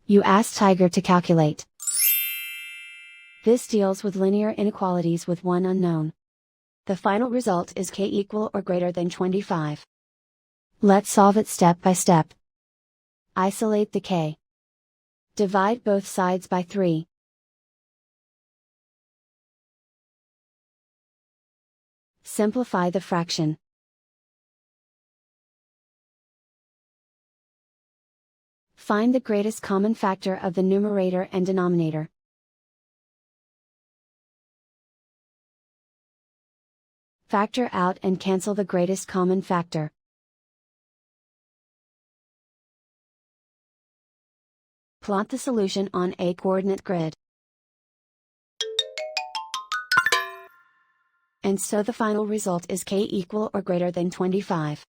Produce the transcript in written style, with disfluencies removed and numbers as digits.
You ask Tiger to calculate. This deals with linear inequalities with one unknown. The final result is k equal or greater than 25. Let's solve it step by step. Isolate the k. Divide both sides by 3. Simplify the fraction. Find the greatest common factor of the numerator and denominator. Factor out and cancel the greatest common factor. Plot the solution on a coordinate grid. And so the final result is k equal or greater than 25.